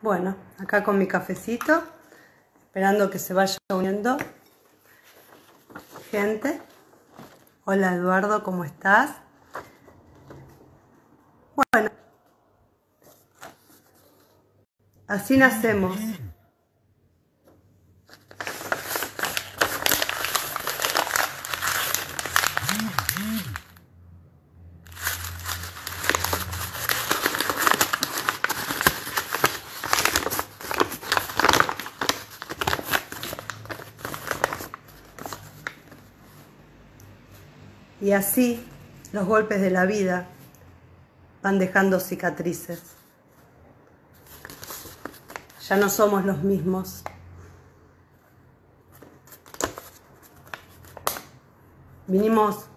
Bueno, acá con mi cafecito, esperando que se vaya uniendo gente. Hola Eduardo, ¿cómo estás? Bueno, así nacemos. Y así los golpes de la vida van dejando cicatrices. Ya no somos los mismos. Venimos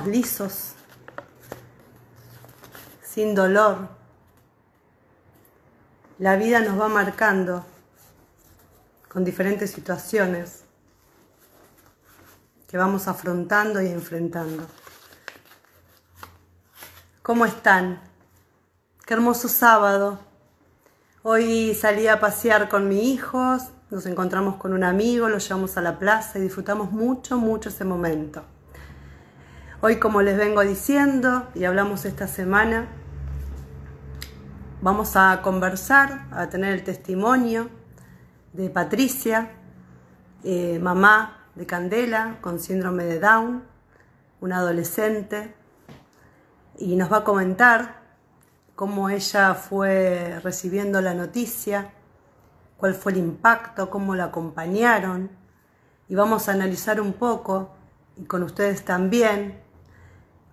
lisos, sin dolor. La vida nos va marcando con diferentes situaciones que vamos afrontando y enfrentando. ¿Cómo están? Qué hermoso sábado. Hoy salí a pasear con mis hijos, nos encontramos con un amigo, lo llevamos a la plaza y disfrutamos mucho ese momento. Hoy, como les vengo diciendo y hablamos esta semana, vamos a conversar, a tener el testimonio de Patricia, mamá de Candela con síndrome de Down, una adolescente, y nos va a comentar cómo ella fue recibiendo la noticia, cuál fue el impacto, cómo la acompañaron, y vamos a analizar un poco, y con ustedes también,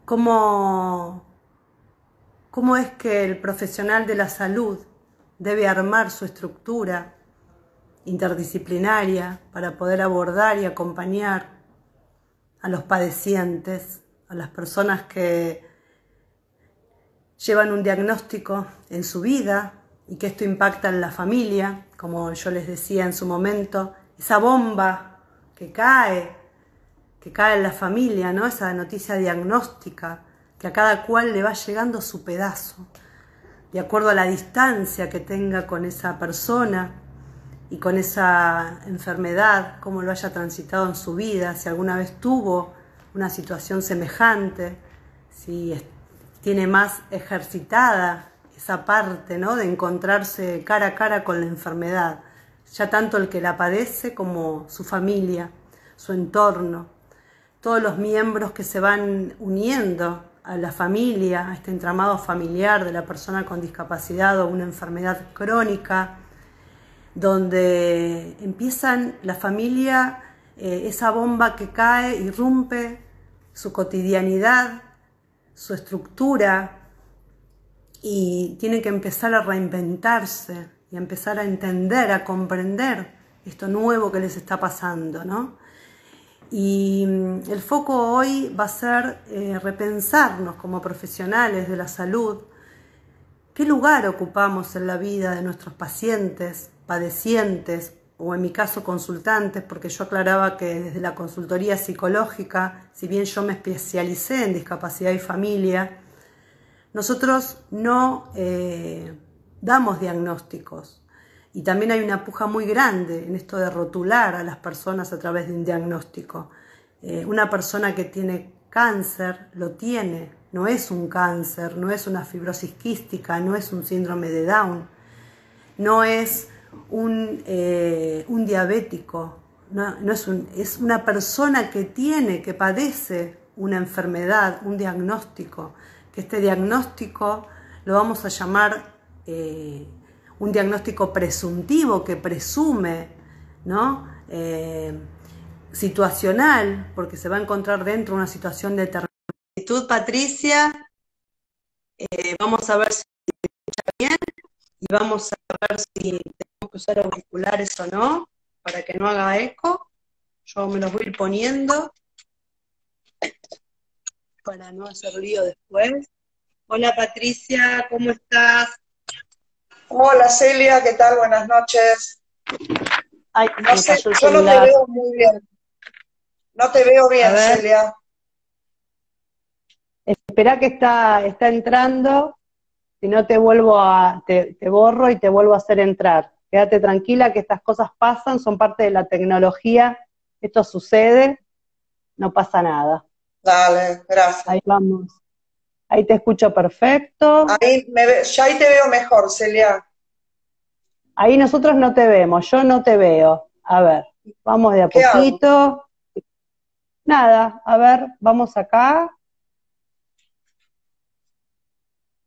cómo es que el profesional de la salud debe armar su estructura interdisciplinaria para poder abordar y acompañar a los padecientes, a las personas que llevan un diagnóstico en su vida y que esto impacta en la familia, como yo les decía en su momento, esa bomba que cae en la familia, ¿no? Esa noticia diagnóstica que a cada cual le va llegando su pedazo, de acuerdo a la distancia que tenga con esa persona y con esa enfermedad, cómo lo haya transitado en su vida, si alguna vez tuvo una situación semejante, si tiene más ejercitada esa parte, ¿no?, de encontrarse cara a cara con la enfermedad, ya tanto el que la padece como su familia, su entorno, todos los miembros que se van uniendo a la familia, a este entramado familiar de la persona con discapacidad o una enfermedad crónica, donde empiezan la familia, esa bomba que cae, irrumpe su cotidianidad, su estructura, y tienen que empezar a reinventarse y a empezar a entender, a comprender esto nuevo que les está pasando, ¿no? Y el foco hoy va a ser repensarnos como profesionales de la salud, qué lugar ocupamos en la vida de nuestros pacientes, padecientes, o en mi caso consultantes, porque yo aclaraba que desde la consultoría psicológica, si bien yo me especialicé en discapacidad y familia, nosotros no damos diagnósticos. Y también hay una puja muy grande en esto de rotular a las personas a través de un diagnóstico. Una persona que tiene cáncer lo tiene, no es un cáncer, no es una fibrosis quística, no es un síndrome de Down, no es un diabético, es una persona que padece una enfermedad, un diagnóstico, que este diagnóstico lo vamos a llamar un diagnóstico presuntivo, que presume, ¿no?, situacional, porque se va a encontrar dentro de una situación determinada. Patricia, vamos a ver si se escucha bien y vamos a ver si tenemos que usar auriculares o no, para que no haga eco. Yo me los voy a ir poniendo para no hacer lío después. Hola Patricia, ¿cómo estás? Hola Celia, ¿qué tal? Buenas noches. Ay, no sé, cayó el yo no te celular. veo muy bien. No te veo bien, Celia. Espera que está entrando. Si no te borro y te vuelvo a hacer entrar. Quédate tranquila que estas cosas pasan, son parte de la tecnología, esto sucede, no pasa nada. Dale, gracias. Ahí vamos. Ahí te escucho perfecto. Ya ahí te veo mejor, Celia. Ahí nosotros no te vemos, yo no te veo. A ver, vamos de a ¿Qué hago? poquito. Nada, a ver, vamos acá.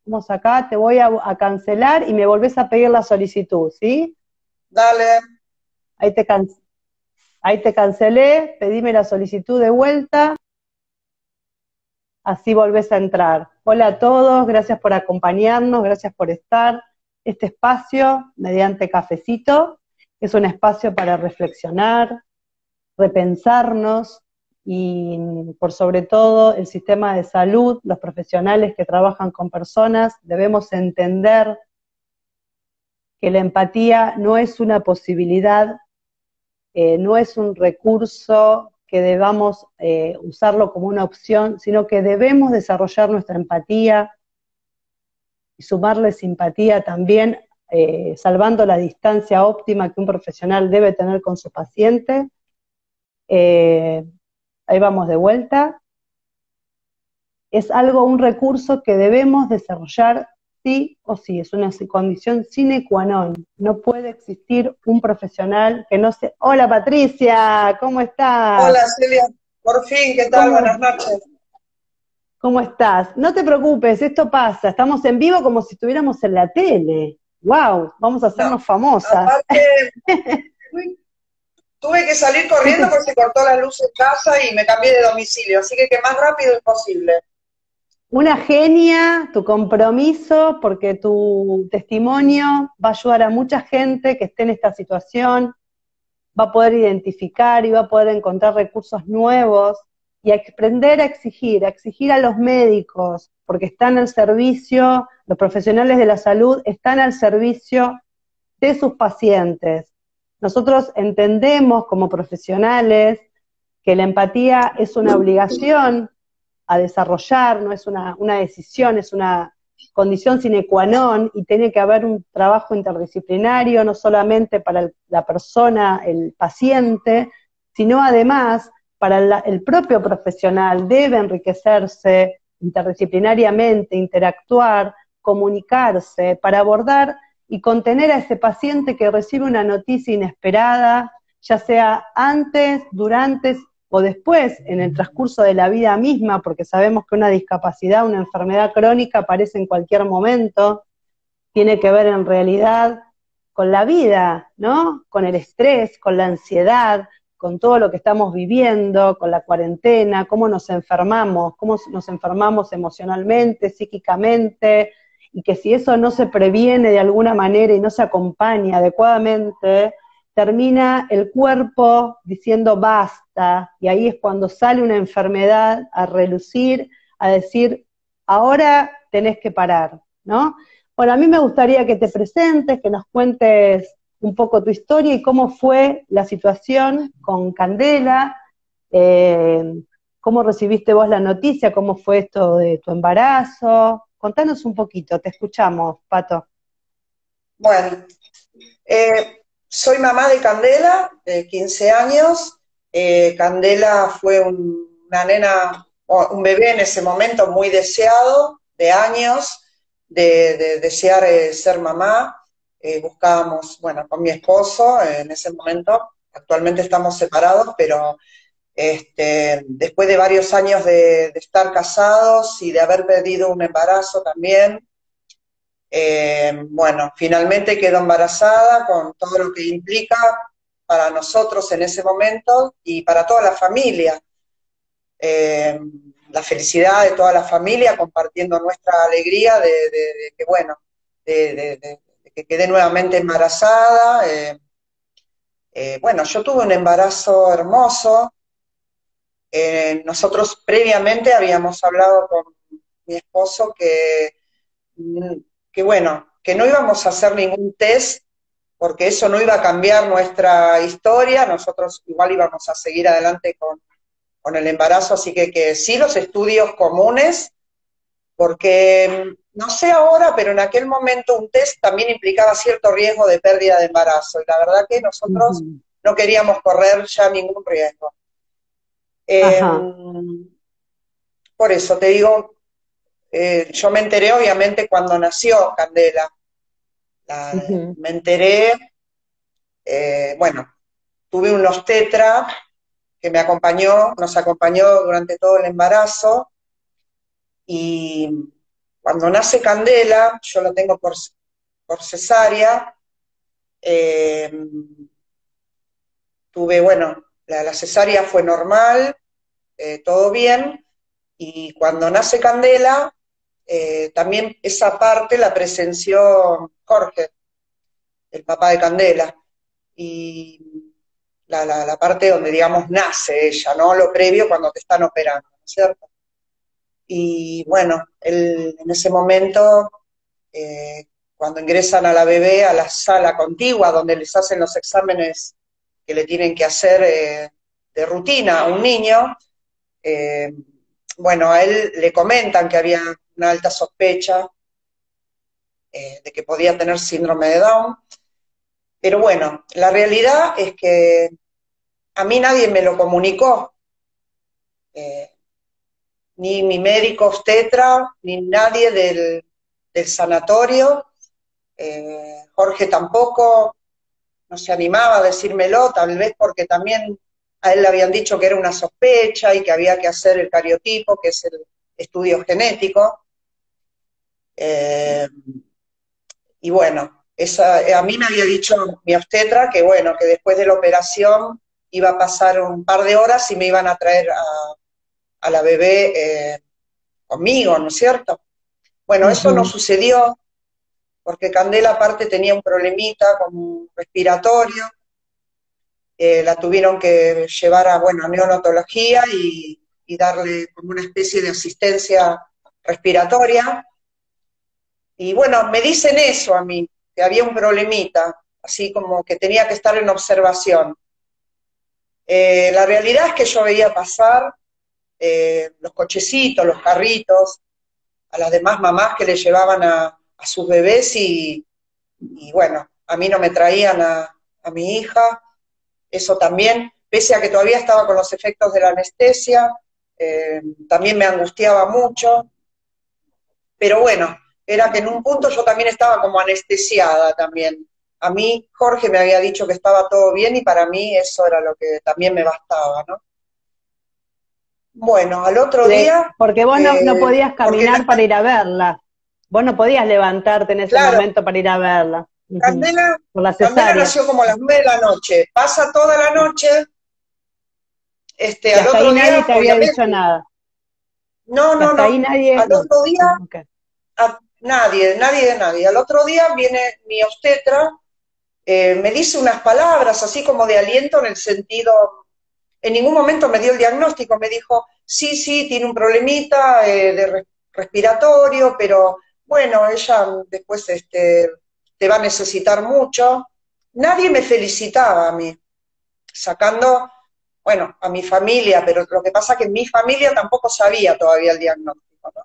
Vamos acá, te voy a cancelar y me volvés a pedir la solicitud, ¿sí? Dale. Ahí ahí te cancelé, pedime la solicitud de vuelta, así volvés a entrar. Hola a todos, gracias por acompañarnos, gracias por estar. Este espacio, mediante Cafecito, es un espacio para reflexionar, repensarnos y por sobre todo el sistema de salud, los profesionales que trabajan con personas, debemos entender que la empatía no es una posibilidad, no es un recurso que debamos usarlo como una opción, sino que debemos desarrollar nuestra empatía y sumarle simpatía también, salvando la distancia óptima que un profesional debe tener con su paciente. Ahí vamos de vuelta. Es un recurso que debemos desarrollar sí o sí, es una condición sine qua non. No puede existir un profesional que no se... Hola Patricia, ¿cómo estás? Hola, Celia. Por fin, ¿qué tal? Buenas noches. ¿Cómo estás? No te preocupes, esto pasa, estamos en vivo como si estuviéramos en la tele. ¡Wow! Vamos a hacernos famosas. Aparte, tuve que salir corriendo porque se cortó la luz en casa y me cambié de domicilio, así que más rápido imposible. Una genia, tu compromiso, porque tu testimonio va a ayudar a mucha gente que esté en esta situación, va a poder identificar y va a poder encontrar recursos nuevos y a aprender a exigir a los médicos, porque están al servicio, los profesionales de la salud están al servicio de sus pacientes. Nosotros entendemos como profesionales que la empatía es una obligación a desarrollar, no es una decisión, es una condición sine qua non y tiene que haber un trabajo interdisciplinario, no solamente para la persona, el paciente, sino además para el propio profesional, debe enriquecerse interdisciplinariamente, interactuar, comunicarse, para abordar y contener a ese paciente que recibe una noticia inesperada, ya sea antes, durante o después, en el transcurso de la vida misma, porque sabemos que una discapacidad, una enfermedad crónica aparece en cualquier momento, tiene que ver en realidad con la vida, ¿no? Con el estrés, con la ansiedad, con todo lo que estamos viviendo, con la cuarentena, cómo nos enfermamos emocionalmente, psíquicamente, y que si eso no se previene de alguna manera y no se acompaña adecuadamente, termina el cuerpo diciendo basta, y ahí es cuando sale una enfermedad a relucir, a decir, ahora tenés que parar, ¿no? Bueno, a mí me gustaría que te presentes, que nos cuentes un poco tu historia y cómo fue la situación con Candela, cómo recibiste vos la noticia, cómo fue esto de tu embarazo. Contanos un poquito, te escuchamos, Pato. Bueno, soy mamá de Candela, de 15 años. Candela fue una nena, un bebé en ese momento muy deseado, de años, de desear ser mamá. Buscábamos, bueno, con mi esposo en ese momento, actualmente estamos separados, pero después de varios años de estar casados y de haber perdido un embarazo también, bueno, finalmente quedó embarazada con todo lo que implica para nosotros en ese momento y para toda la familia. La felicidad de toda la familia compartiendo nuestra alegría de que, bueno, de que quedé nuevamente embarazada. Bueno, yo tuve un embarazo hermoso. Nosotros previamente habíamos hablado con mi esposo que bueno, que no íbamos a hacer ningún test, porque eso no iba a cambiar nuestra historia, nosotros igual íbamos a seguir adelante con el embarazo, así que sí los estudios comunes, porque no sé ahora, pero en aquel momento un test también implicaba cierto riesgo de pérdida de embarazo, y la verdad que nosotros Ujú. no queríamos correr ya ningún riesgo. Ajá. Por eso te digo, yo me enteré obviamente cuando nació Candela. Ujú. Me enteré, bueno, tuve un obstetra que me acompañó, nos acompañó durante todo el embarazo, y cuando nace Candela, yo la tengo por cesárea, eh, tuve, bueno, la cesárea fue normal, todo bien, y cuando nace Candela, también esa parte la presenció Jorge, el papá de Candela, y la parte donde, digamos, nace ella, ¿no? Lo previo cuando te están operando, ¿no es cierto? Y bueno, él en ese momento, cuando ingresan a la bebé a la sala contigua donde les hacen los exámenes que le tienen que hacer de rutina a un niño, eh, bueno, a él le comentan que había una alta sospecha de que podía tener síndrome de Down, pero bueno, la realidad es que a mí nadie me lo comunicó, eh, ni mi médico obstetra, ni nadie del sanatorio. Jorge tampoco no se animaba a decírmelo, tal vez porque también a él le habían dicho que era una sospecha y que había que hacer el cariotipo, que es el estudio genético. Eh, y bueno, a mí me había dicho mi obstetra que bueno, que después de la operación iba a pasar un par de horas y me iban a traer a la bebé conmigo, ¿no es cierto? Bueno, eso no Ujú. sucedió porque Candela aparte tenía un problemita como respiratorio, la tuvieron que llevar a, bueno, a neonatología y darle como una especie de asistencia respiratoria. Y bueno, me dicen eso a mí, que había un problemita, así como que tenía que estar en observación. La realidad es que yo veía pasar los cochecitos, los carritos, a las demás mamás que le llevaban a sus bebés y bueno, a mí no me traían a mi hija, eso también, pese a que todavía estaba con los efectos de la anestesia, también me angustiaba mucho, pero bueno, era que en un punto yo también estaba como anestesiada también. A mí Jorge me había dicho que estaba todo bien y para mí eso era lo que también me bastaba, ¿no? Bueno, al otro día, Porque vos no podías porque caminar para ir a verla. Vos no podías levantarte en ese claro, momento para ir a verla. Ujú. Candela, Por la Candela cesárea. nació como a las 9 de la noche, pasa toda la noche, Y al hasta ahí otro nadie día, te había dicho obviamente, nada. no, Y no, hasta ahí no, nadie, al no. otro día, Ok. nadie, nadie de nadie, al otro día viene mi obstetra, me dice unas palabras así como de aliento en el sentido, en ningún momento me dio el diagnóstico, me dijo, sí, sí, tiene un problemita respiratorio, pero bueno, ella después te va a necesitar mucho. Nadie me felicitaba a mí, sacando, bueno, a mi familia, pero lo que pasa es que mi familia tampoco sabía todavía el diagnóstico, ¿no?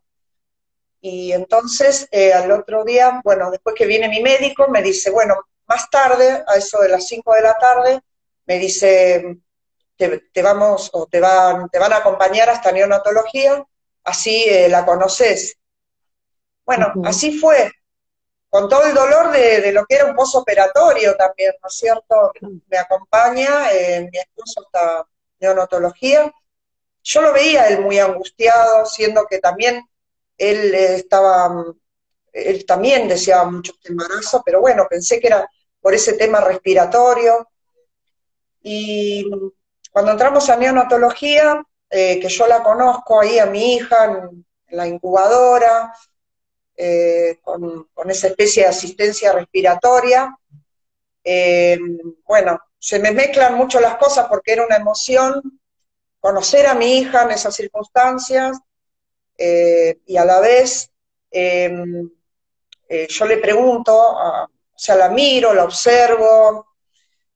Y entonces al otro día, bueno, después que viene mi médico, me dice, bueno, más tarde, a eso de las 5 de la tarde, me dice, te vamos o te van a acompañar hasta neonatología, así la conoces. Bueno, Ujú. así fue, con todo el dolor de lo que era un posoperatorio también, ¿no es cierto? Me acompaña mi esposo hasta neonatología. Yo lo veía él muy angustiado, siendo que también él él también deseaba mucho este embarazo, pero bueno, pensé que era por ese tema respiratorio. Y cuando entramos a neonatología, que yo la conozco ahí a mi hija en la incubadora, con esa especie de asistencia respiratoria, eh, bueno, se me mezclan mucho las cosas porque era una emoción conocer a mi hija en esas circunstancias y a la vez eh, yo le pregunto, o sea, la miro, la observo,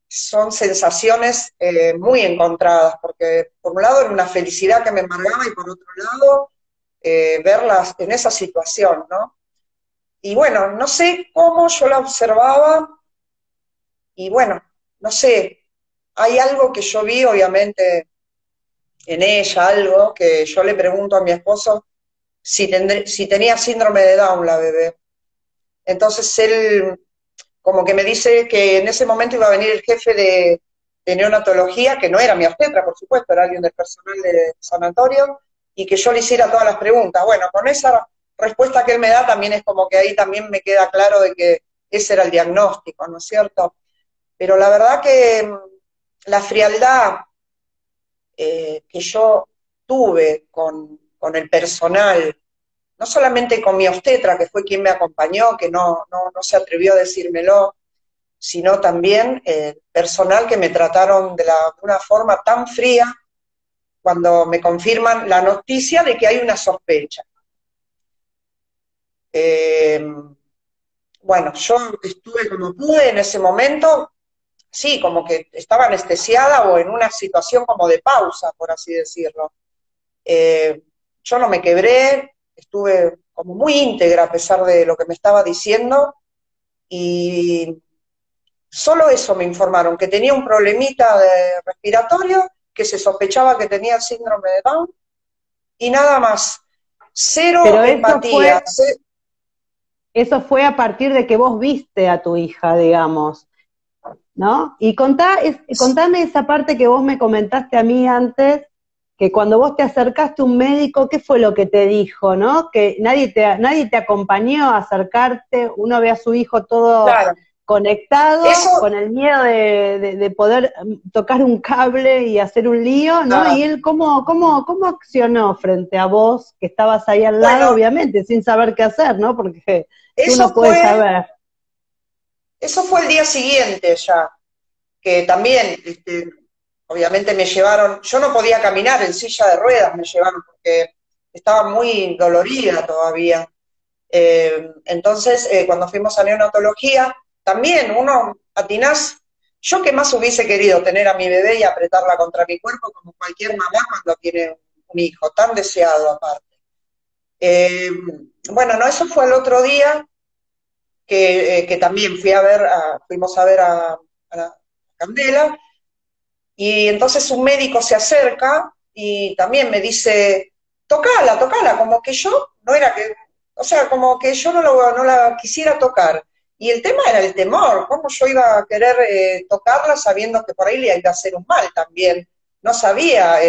son sensaciones muy encontradas, porque por un lado era una felicidad que me embargaba y por otro lado verlas en esa situación, ¿no? y bueno, no sé cómo yo la observaba, y bueno, no sé, hay algo que yo vi, obviamente, en ella, algo que yo le pregunto a mi esposo si tenía síndrome de Down la bebé. Entonces él como que me dice que en ese momento iba a venir el jefe de neonatología, que no era mi obstetra, por supuesto, era alguien del personal del sanatorio, y que yo le hiciera todas las preguntas. Bueno, con esa respuesta que él me da también es como que ahí también me queda claro de que ese era el diagnóstico, ¿no es cierto? Pero la verdad que la frialdad que yo tuve con el personal, no solamente con mi obstetra, que fue quien me acompañó, que no se atrevió a decírmelo, sino también personal que me trataron de una forma tan fría cuando me confirman la noticia de que hay una sospecha. Eh, bueno, yo estuve como pude en ese momento, sí, como que estaba anestesiada o en una situación como de pausa, por así decirlo. Eh, yo no me quebré, estuve como muy íntegra a pesar de lo que me estaba diciendo y solo eso me informaron, que tenía un problemita de respiratorio, que se sospechaba que tenía el síndrome de Down y nada más. Cero Pero empatía. eso fue a partir de que vos viste a tu hija, digamos, ¿no? Y contame esa parte que vos me comentaste a mí antes, que cuando vos te acercaste a un médico, ¿qué fue lo que te dijo, no? Que nadie te acompañó a acercarte, uno ve a su hijo todo Claro, conectado, eso, con el miedo de poder tocar un cable y hacer un lío, ¿no? nada. Y él, ¿cómo accionó frente a vos, que estabas ahí al lado, Bueno, obviamente, sin saber qué hacer, ¿no? Porque que eso uno puede fue, saber. eso fue el día siguiente ya, que también, obviamente me llevaron, yo no podía caminar en silla de ruedas, me llevaron porque estaba muy dolorida todavía. Entonces, cuando fuimos a neonatología, también uno atinás, yo que más hubiese querido tener a mi bebé y apretarla contra mi cuerpo, como cualquier mamá cuando tiene un hijo, tan deseado aparte. Eh, bueno, no, eso fue el otro día que también fuimos a ver a la Candela, y entonces un médico se acerca y también me dice, tocala, tocala, como que yo no era que, o sea, como que yo no la quisiera tocar. Y el tema era el temor, cómo yo iba a querer tocarla sabiendo que por ahí le iba a hacer un mal también. No sabía,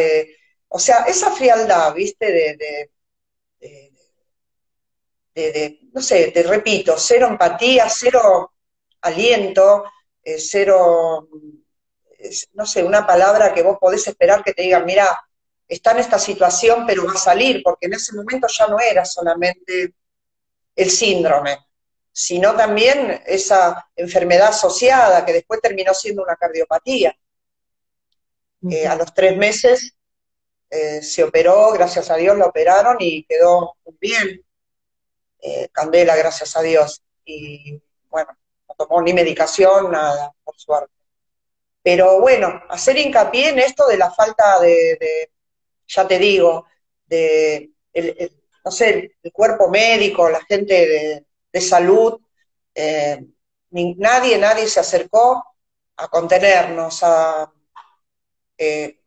o sea, esa frialdad, ¿viste? De, no sé, te repito, cero empatía, cero aliento, cero, no sé, una palabra que vos podés esperar que te digan, mira, está en esta situación, pero va a salir, porque en ese momento ya no era solamente el síndrome, sino también esa enfermedad asociada que después terminó siendo una cardiopatía. A los 3 meses se operó, gracias a Dios la operaron y quedó bien. Candela, gracias a Dios. Y bueno, no tomó ni medicación, nada, por suerte. Pero bueno, hacer hincapié en esto de la falta ya te digo, no sé, el cuerpo médico, la gente de salud, eh, nadie se acercó a contenernos,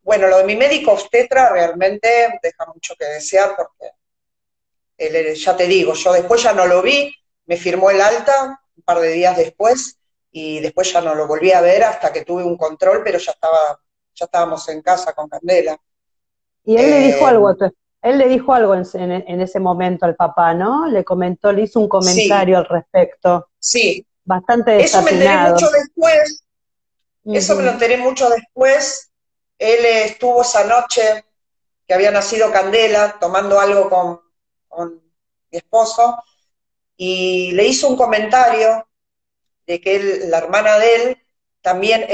bueno, lo de mi médico obstetra realmente deja mucho que desear porque ya te digo, yo después ya no lo vi, me firmó el alta un par de días después y después ya no lo volví a ver hasta que tuve un control, pero ya estábamos en casa con Candela. Y él le dijo Eh, algo, él le dijo algo en ese momento al papá, ¿no? Le comentó, le hizo un sí, comentario al respecto, sí. bastante Eso me enteré mucho desatinado. después, eso me lo Ujú. enteré mucho después. Él estuvo esa noche que había nacido Candela tomando algo con mi esposo y le hizo un comentario de que la hermana de él también,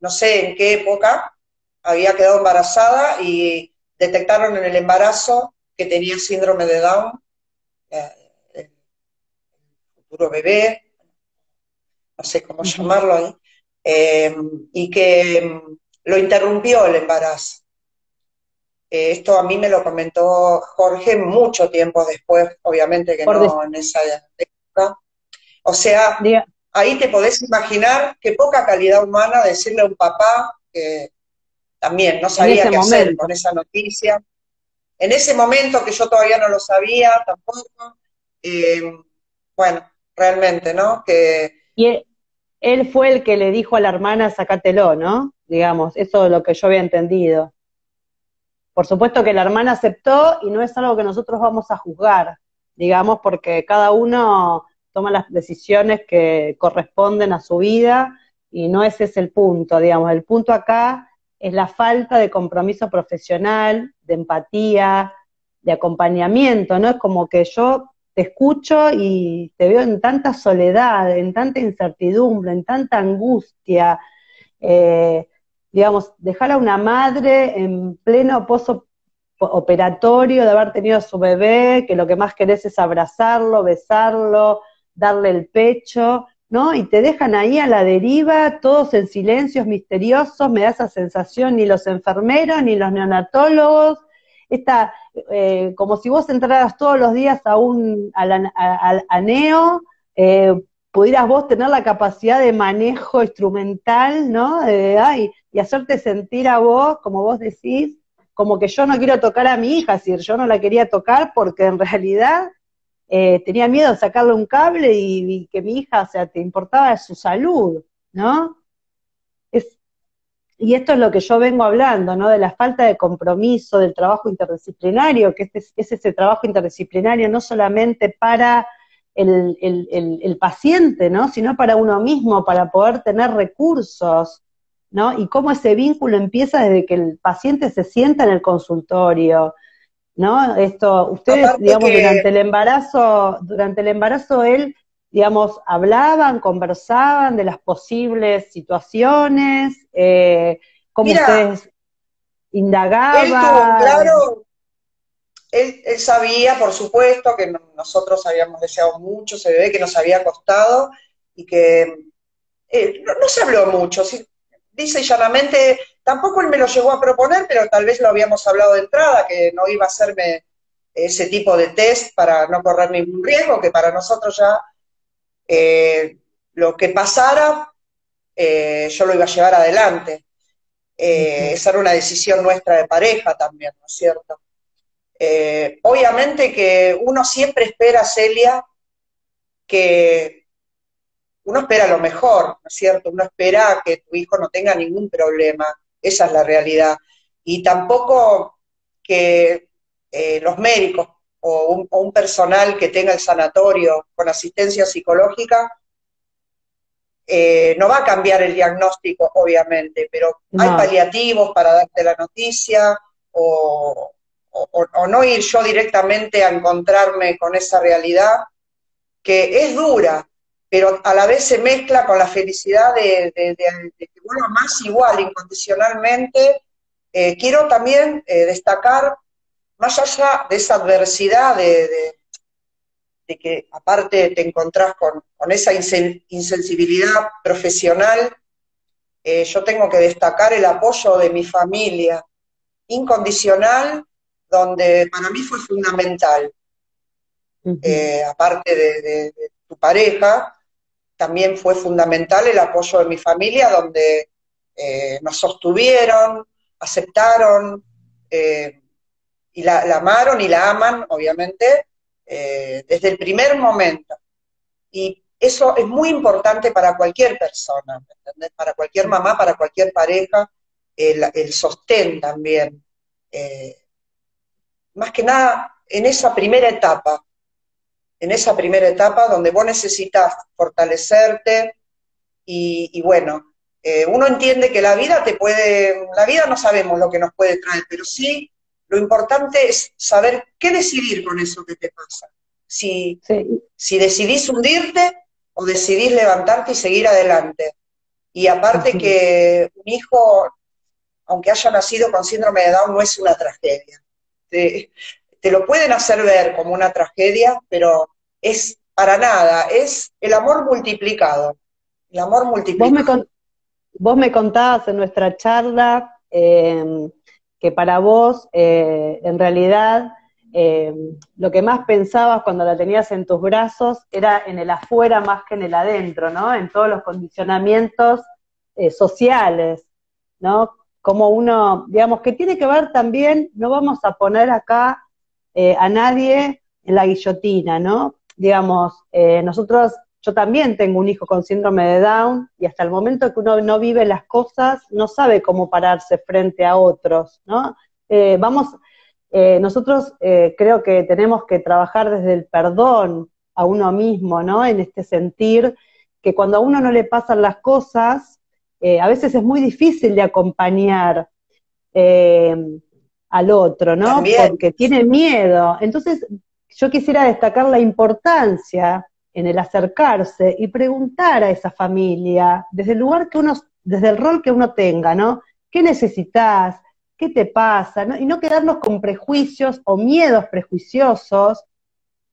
no sé en qué época, había quedado embarazada y detectaron en el embarazo que tenía síndrome de Down, el futuro bebé, no sé cómo Ujú. llamarlo ahí, eh, y que lo interrumpió el embarazo. Esto a mí me lo comentó Jorge mucho tiempo después, obviamente que Por, no en esa... nunca. O sea, ahí te podés imaginar qué poca calidad humana decirle a un papá que también no sabía qué hacer con esa noticia. En ese momento que yo todavía no lo sabía tampoco, bueno, realmente, ¿no? Y él fue el que le dijo a la hermana, sácatelo, ¿no? Digamos, eso es lo que yo había entendido. Por supuesto que la hermana aceptó y no es algo que nosotros vamos a juzgar, digamos, porque cada uno toma las decisiones que corresponden a su vida y no ese es el punto, digamos. El punto acá es la falta de compromiso profesional, de empatía, de acompañamiento, ¿no? Es como que yo te escucho y te veo en tanta soledad, en tanta incertidumbre, en tanta angustia, digamos, dejar a una madre en pleno posoperatorio de haber tenido a su bebé, que lo que más querés es abrazarlo, besarlo, darle el pecho, ¿no? Y te dejan ahí a la deriva, todos en silencios misteriosos, me da esa sensación, ni los enfermeros, ni los neonatólogos, como si vos entraras todos los días a neo, pudieras vos tener la capacidad de manejo instrumental, ¿no? Y hacerte sentir a vos, como vos decís, como que yo no quiero tocar a mi hija, es decir, yo no la quería tocar porque en realidad tenía miedo de sacarle un cable y que mi hija, o sea, te importaba su salud, ¿no? Y esto es lo que yo vengo hablando, ¿no? De la falta de compromiso, del trabajo interdisciplinario, que es ese trabajo interdisciplinario no solamente para el paciente, ¿no? Sino para uno mismo, para poder tener recursos, ¿no? Y cómo ese vínculo empieza desde que el paciente se sienta en el consultorio, ¿no? Ustedes, aparte digamos, que, durante el embarazo él, digamos, hablaban, conversaban de las posibles situaciones, cómo mira, ustedes él tuvo indagaban. claro, él sabía, por supuesto, que nosotros habíamos deseado mucho ese bebé, que nos había costado, y que no se habló mucho, sí, dice llanamente, tampoco él me lo llegó a proponer, pero tal vez lo habíamos hablado de entrada, que no iba a hacerme ese tipo de test para no correr ningún riesgo, que para nosotros ya lo que pasara, yo lo iba a llevar adelante. Esa era una decisión nuestra de pareja también, ¿no es cierto? Obviamente que uno siempre espera, Celia, que uno espera lo mejor, ¿no es cierto? Uno espera que tu hijo no tenga ningún problema, esa es la realidad. Y tampoco que los médicos o un personal que tenga el sanatorio con asistencia psicológica no va a cambiar el diagnóstico, obviamente, pero hay No, paliativos para darte la noticia o no ir yo directamente a encontrarme con esa realidad que es dura, pero a la vez se mezcla con la felicidad de que vuelva más igual, incondicionalmente. Quiero también destacar, más allá de esa adversidad de que aparte te encontrás con esa insensibilidad profesional, yo tengo que destacar el apoyo de mi familia, incondicional, donde para mí fue fundamental. Aparte de tu pareja, también fue fundamental el apoyo de mi familia, donde nos sostuvieron, aceptaron, y la amaron y la aman, obviamente, desde el primer momento. Y eso es muy importante para cualquier persona, ¿entendés? Para cualquier mamá, para cualquier pareja, el sostén también. Más que nada en esa primera etapa donde vos necesitas fortalecerte y bueno, uno entiende que la vida no sabemos lo que nos puede traer, pero sí lo importante es saber qué decidir con eso que te pasa. Si decidís hundirte o decidís levantarte y seguir adelante. Y aparte que un hijo, aunque haya nacido con síndrome de Down, no es una tragedia. Te lo pueden hacer ver como una tragedia, pero es para nada, es el amor multiplicado. El amor multiplicado. Vos me contabas en nuestra charla que para vos, en realidad, lo que más pensabas cuando la tenías en tus brazos era en el afuera más que en el adentro, ¿no? En todos los condicionamientos sociales, ¿no? Como uno, digamos, que tiene que ver también, no vamos a poner acá a nadie en la guillotina, ¿no? Digamos, nosotros, yo también tengo un hijo con síndrome de Down, y hasta el momento que uno no vive las cosas, no sabe cómo pararse frente a otros, ¿no? Nosotros creo que tenemos que trabajar desde el perdón a uno mismo, ¿no? En este sentir que cuando a uno no le pasan las cosas, a veces es muy difícil de acompañar eh, al otro, ¿no? También. Porque tiene miedo. Entonces, yo quisiera destacar la importancia en el acercarse y preguntar a esa familia, desde el lugar que uno, desde el rol que uno tenga, ¿no? ¿Qué necesitas? ¿Qué te pasa? ¿No? Y no quedarnos con prejuicios o miedos prejuiciosos,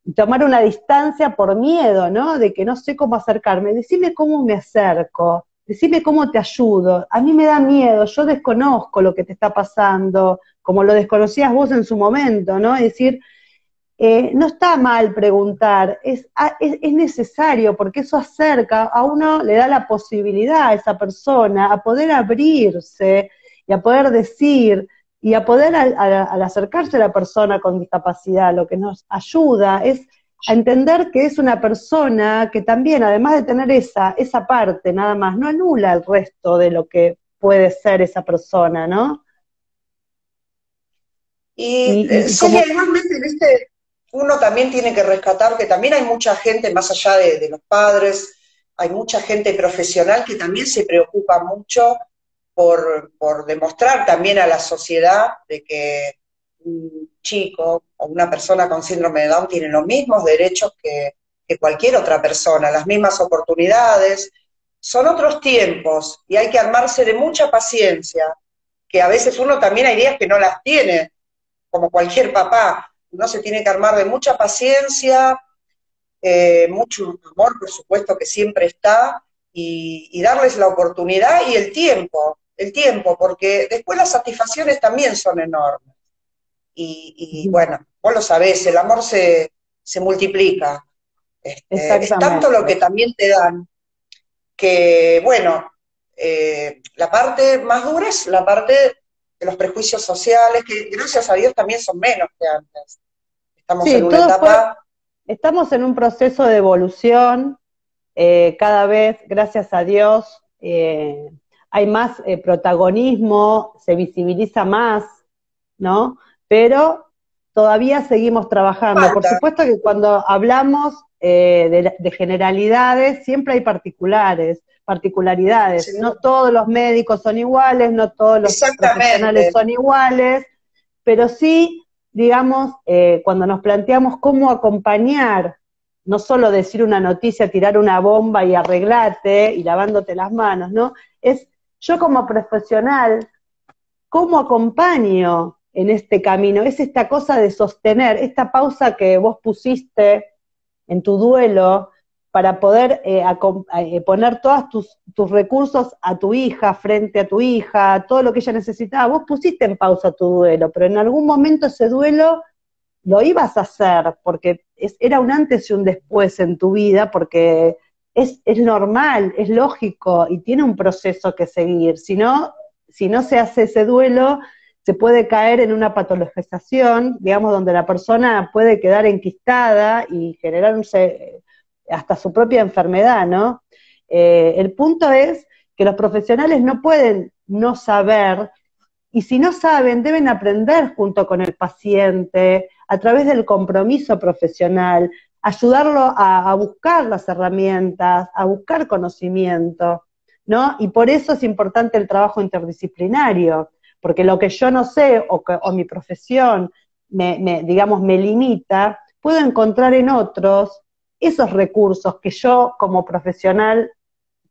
y tomar una distancia por miedo, ¿no? De que no sé cómo acercarme. Decime cómo me acerco, decime cómo te ayudo. A mí me da miedo, yo desconozco lo que te está pasando, como lo desconocías vos en su momento, ¿no? Es decir, no está mal preguntar, es necesario, porque eso acerca, a uno le da la posibilidad a esa persona a poder abrirse y a poder decir, y a poder al acercarse a la persona con discapacidad, lo que nos ayuda es a entender que es una persona que también, además de tener esa parte nada más, no anula el resto de lo que puede ser esa persona, ¿no? Y Y Celia, como, igualmente, ¿viste? Uno también tiene que rescatar que también hay mucha gente, más allá de los padres, hay mucha gente profesional que también se preocupa mucho por demostrar también a la sociedad de que un chico o una persona con síndrome de Down tiene los mismos derechos que cualquier otra persona, las mismas oportunidades. Son otros tiempos y hay que armarse de mucha paciencia, que a veces uno también hay días que no las tiene, como cualquier papá. Uno se tiene que armar de mucha paciencia, mucho amor, por supuesto, que siempre está, y darles la oportunidad y el tiempo, porque después las satisfacciones también son enormes. Y bueno, vos lo sabés, el amor se multiplica. Es tanto lo que exactamente. también te dan, que bueno, la parte más dura es la parte de los prejuicios sociales, que gracias a Dios también son menos que antes. Estamos en Sí, una etapa. estamos en un proceso de evolución, cada vez, gracias a Dios, hay más protagonismo, se visibiliza más, ¿no? Pero todavía seguimos trabajando. Por Falta. supuesto que cuando hablamos de generalidades, siempre hay particularidades. Sí, No todos los médicos son iguales, no todos los profesionales exactamente. son iguales, pero sí, digamos, cuando nos planteamos cómo acompañar, no solo decir una noticia, tirar una bomba y arreglate y lavándote las manos, ¿no? Es yo como profesional, ¿cómo acompaño en este camino? Es esta cosa de sostener, esta pausa que vos pusiste en tu duelo para poder poner todos tus recursos a tu hija, frente a tu hija, todo lo que ella necesitaba. Vos pusiste en pausa tu duelo, pero en algún momento ese duelo lo ibas a hacer, porque era un antes y un después en tu vida, porque es normal, es lógico y tiene un proceso que seguir. Si no se hace ese duelo, se puede caer en una patologización, digamos, donde la persona puede quedar enquistada y generar hasta su propia enfermedad, ¿no? El punto es que los profesionales no pueden no saber, y si no saben, deben aprender junto con el paciente, a través del compromiso profesional, ayudarlo a buscar las herramientas, a buscar conocimiento, ¿no? Y por eso es importante el trabajo interdisciplinario, porque lo que yo no sé o mi profesión digamos, me limita, puedo encontrar en otros esos recursos que yo como profesional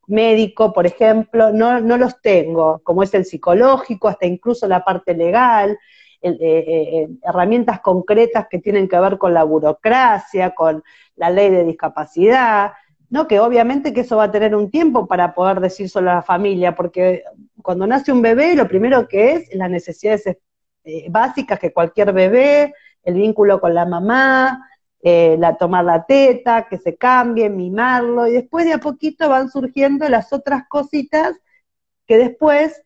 médico, por ejemplo, no los tengo, como es el psicológico, hasta incluso la parte legal, herramientas concretas que tienen que ver con la burocracia, con la ley de discapacidad, ¿no? Que obviamente que eso va a tener un tiempo para poder decírselo a la familia, porque cuando nace un bebé, lo primero que es las necesidades básicas que cualquier bebé el vínculo con la mamá, tomar la teta, que se cambie, mimarlo, y después de a poquito van surgiendo las otras cositas que después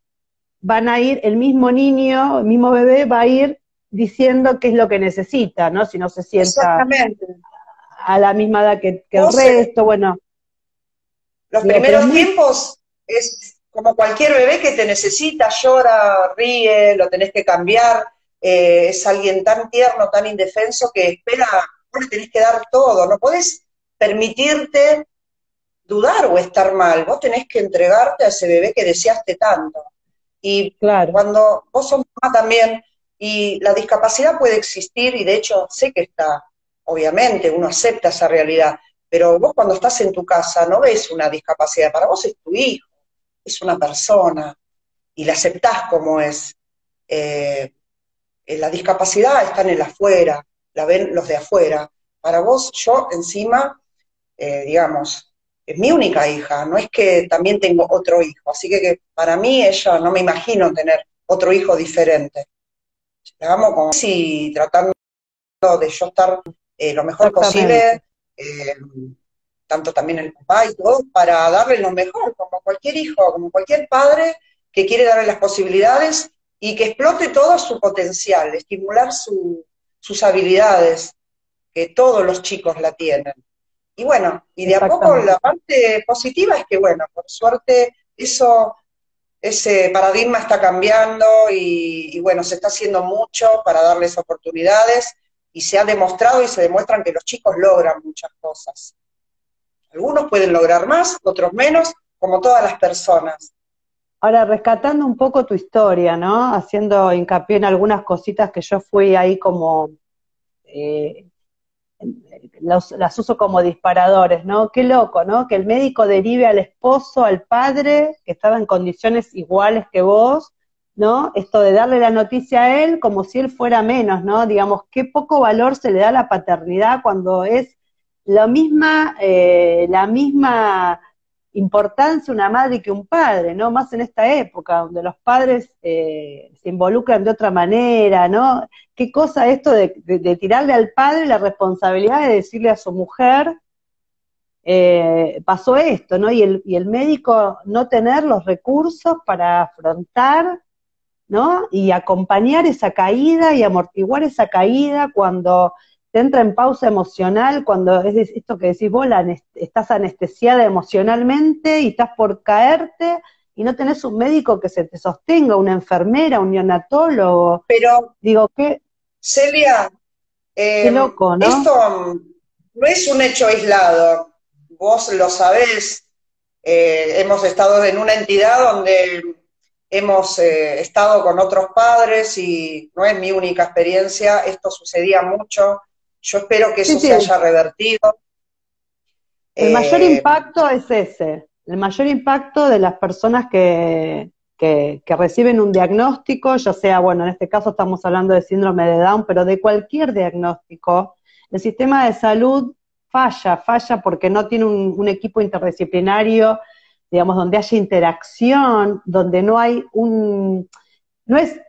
van a ir, el mismo niño, el mismo bebé va a ir diciendo qué es lo que necesita, ¿no? Si no se sienta Exactamente. a la misma edad que el Vos, resto, bueno. los Digo, primeros tiempos es como cualquier bebé que te necesita, llora, ríe, lo tenés que cambiar, es alguien tan tierno, tan indefenso que espera, vos le tenés que dar todo, no podés permitirte dudar o estar mal, vos tenés que entregarte a ese bebé que deseaste tanto. Y claro, cuando vos sos mamá también, y la discapacidad puede existir, y de hecho sé que está, obviamente, uno acepta esa realidad, pero vos cuando estás en tu casa no ves una discapacidad, para vos es tu hijo, es una persona, y la aceptás como es. Eh, la discapacidad está en el afuera, la ven los de afuera. Para vos, yo encima, digamos, es mi única hija, no es que también tengo otro hijo, así que para mí ella no me imagino tener otro hijo diferente. La amo como si tratando de yo estar lo mejor exactamente. posible, eh, tanto también el papá y todo, para darle lo mejor, como cualquier hijo, como cualquier padre que quiere darle las posibilidades y que explote todo su potencial, estimular sus habilidades, que todos los chicos la tienen. Y bueno, y de a poco la Exactamente. parte positiva es que, bueno, por suerte ese paradigma está cambiando y bueno, se está haciendo mucho para darles oportunidades y se ha demostrado y se demuestran que los chicos logran muchas cosas. Algunos pueden lograr más, otros menos, como todas las personas. Ahora, rescatando un poco tu historia, ¿no? Haciendo hincapié en algunas cositas que yo fui ahí como, eh, las uso como disparadores, ¿no? Qué loco, ¿no? Que el médico derive al esposo, al padre, que estaba en condiciones iguales que vos, ¿no? Esto de darle la noticia a él como si él fuera menos, ¿no? Digamos, qué poco valor se le da a la paternidad cuando es la misma importancia una madre que un padre, ¿no? Más en esta época, donde los padres se involucran de otra manera, ¿no? Qué cosa esto de tirarle al padre la responsabilidad de decirle a su mujer, pasó esto, ¿no? Y el médico no tener los recursos para afrontar, ¿no? Y acompañar esa caída y amortiguar esa caída cuando te entra en pausa emocional, cuando es esto que decís vos, estás anestesiada emocionalmente y estás por caerte y no tenés un médico que se te sostenga, una enfermera, un neonatólogo. Pero, Digo, Celia, qué loco, ¿no? esto no es un hecho aislado, vos lo sabés, hemos estado en una entidad donde hemos estado con otros padres y no es mi única experiencia, esto sucedía mucho, yo espero que Sí, eso se sí, haya revertido. el mayor Eh, impacto es ese, el mayor impacto de las personas que reciben un diagnóstico, ya sea, bueno, en este caso estamos hablando de síndrome de Down, pero de cualquier diagnóstico, el sistema de salud falla porque no tiene un equipo interdisciplinario, digamos, donde haya interacción, donde no hay no es,